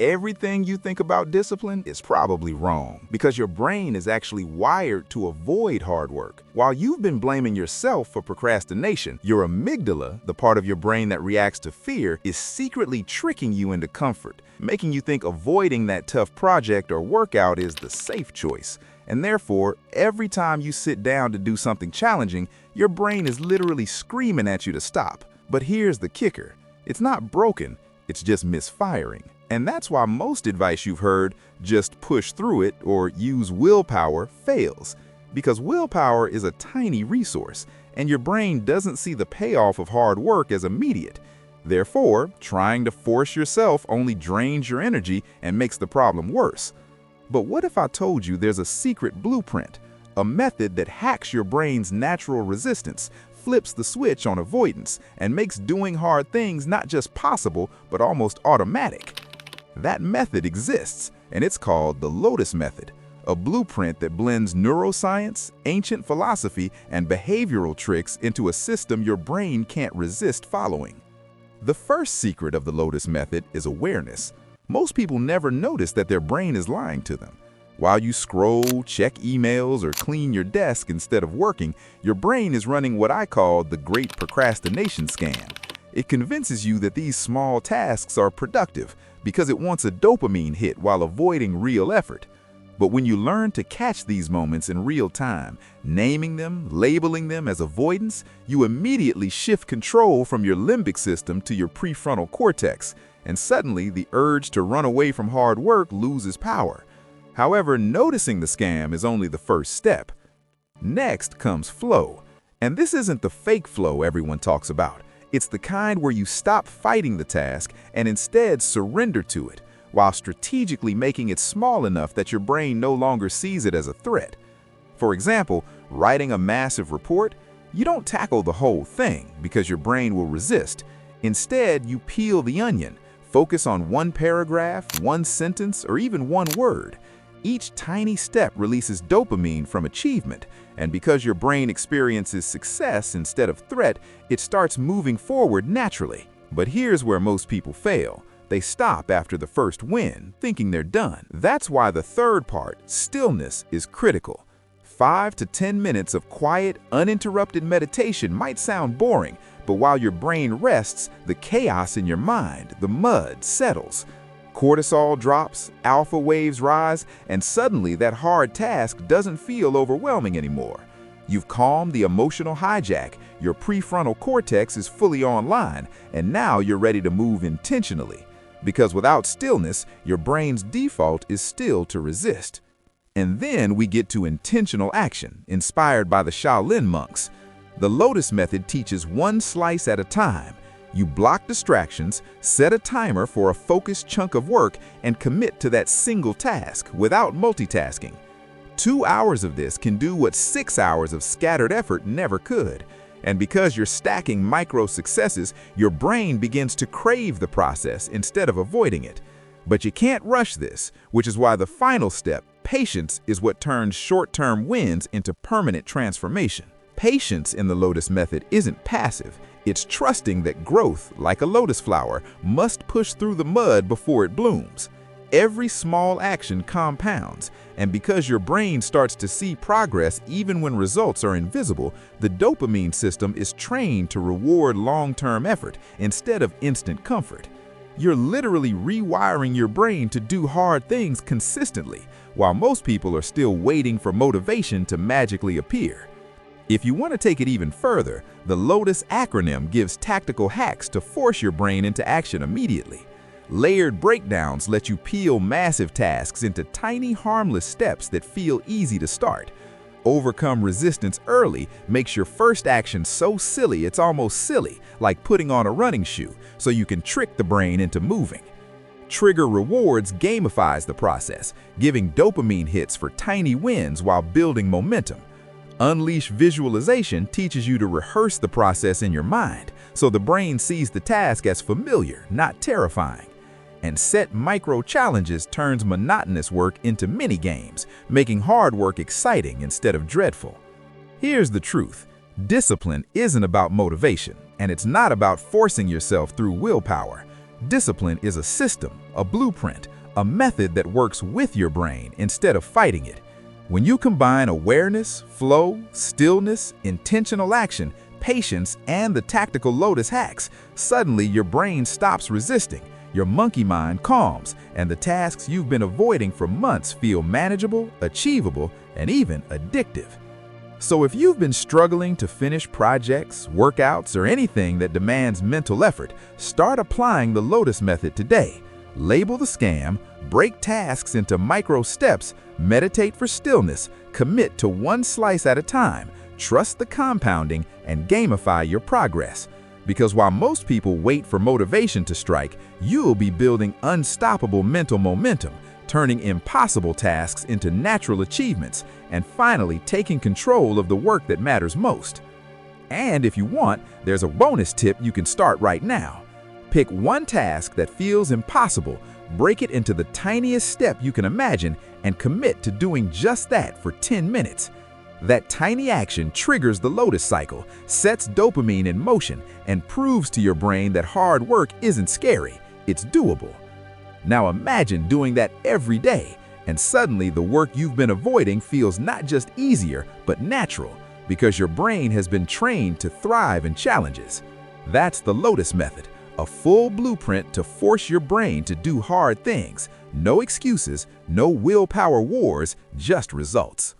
Everything you think about discipline is probably wrong because your brain is actually wired to avoid hard work. While you've been blaming yourself for procrastination, your amygdala, the part of your brain that reacts to fear, is secretly tricking you into comfort, making you think avoiding that tough project or workout is the safe choice. And therefore, every time you sit down to do something challenging, your brain is literally screaming at you to stop. But here's the kicker. It's not broken, it's just misfiring. And that's why most advice you've heard, just push through it or use willpower, fails. Because willpower is a tiny resource, and your brain doesn't see the payoff of hard work as immediate. Therefore, trying to force yourself only drains your energy and makes the problem worse. But what if I told you there's a secret blueprint, a method that hacks your brain's natural resistance, flips the switch on avoidance, and makes doing hard things not just possible, but almost automatic? That method exists, and it's called the Lotus Method, a blueprint that blends neuroscience, ancient philosophy, and behavioral tricks into a system your brain can't resist following. The first secret of the Lotus Method is awareness. Most people never notice that their brain is lying to them. While you scroll, check emails, or clean your desk instead of working, your brain is running what I call the great procrastination scam. It convinces you that these small tasks are productive because it wants a dopamine hit while avoiding real effort. But when you learn to catch these moments in real time, naming them, labeling them as avoidance, you immediately shift control from your limbic system to your prefrontal cortex, and suddenly the urge to run away from hard work loses power. However, noticing the scam is only the first step. Next comes flow. And this isn't the fake flow everyone talks about. It's the kind where you stop fighting the task and instead surrender to it, while strategically making it small enough that your brain no longer sees it as a threat. For example, writing a massive report, you don't tackle the whole thing because your brain will resist. Instead, you peel the onion, focus on one paragraph, one sentence, or even one word. Each tiny step releases dopamine from achievement, and because your brain experiences success instead of threat, it starts moving forward naturally. But here's where most people fail. They stop after the first win, thinking they're done. That's why the third part, stillness, is critical. 5 to 10 minutes of quiet, uninterrupted meditation might sound boring, but while your brain rests, the chaos in your mind, the mud, settles. Cortisol drops, alpha waves rise, and suddenly that hard task doesn't feel overwhelming anymore. You've calmed the emotional hijack, your prefrontal cortex is fully online, and now you're ready to move intentionally. Because without stillness, your brain's default is still to resist. And then we get to intentional action, inspired by the Shaolin monks. The Lotus Method teaches one slice at a time. You block distractions, set a timer for a focused chunk of work, and commit to that single task without multitasking. 2 hours of this can do what 6 hours of scattered effort never could. And because you're stacking micro successes, your brain begins to crave the process instead of avoiding it. But you can't rush this, which is why the final step, patience, is what turns short-term wins into permanent transformation. Patience in the Lotus Method isn't passive. It's trusting that growth, like a lotus flower, must push through the mud before it blooms. Every small action compounds, and because your brain starts to see progress even when results are invisible, the dopamine system is trained to reward long-term effort instead of instant comfort. You're literally rewiring your brain to do hard things consistently, while most people are still waiting for motivation to magically appear. If you want to take it even further, the Lotus acronym gives tactical hacks to force your brain into action immediately. Layered breakdowns let you peel massive tasks into tiny, harmless steps that feel easy to start. Overcome resistance early makes your first action so silly it's almost silly, like putting on a running shoe, so you can trick the brain into moving. Trigger rewards gamifies the process, giving dopamine hits for tiny wins while building momentum. Unleash visualization teaches you to rehearse the process in your mind, so the brain sees the task as familiar, not terrifying. And set micro challenges turns monotonous work into mini games, making hard work exciting instead of dreadful. Here's the truth. Discipline isn't about motivation, and it's not about forcing yourself through willpower. Discipline is a system, a blueprint, a method that works with your brain instead of fighting it. When you combine awareness, flow, stillness, intentional action, patience, and the tactical Lotus hacks, suddenly your brain stops resisting, your monkey mind calms, and the tasks you've been avoiding for months feel manageable, achievable, and even addictive. So if you've been struggling to finish projects, workouts, or anything that demands mental effort, start applying the Lotus Method today. Label the scam, break tasks into micro steps, meditate for stillness, commit to one slice at a time, trust the compounding, and gamify your progress. Because while most people wait for motivation to strike, you'll be building unstoppable mental momentum, turning impossible tasks into natural achievements, and finally taking control of the work that matters most. And if you want, there's a bonus tip you can start right now. Pick one task that feels impossible, break it into the tiniest step you can imagine, and commit to doing just that for 10 minutes. That tiny action triggers the Lotus cycle, sets dopamine in motion, and proves to your brain that hard work isn't scary, it's doable. Now imagine doing that every day, and suddenly the work you've been avoiding feels not just easier, but natural, because your brain has been trained to thrive in challenges. That's the Lotus Method, a full blueprint to force your brain to do hard things. No excuses, no willpower wars, just results.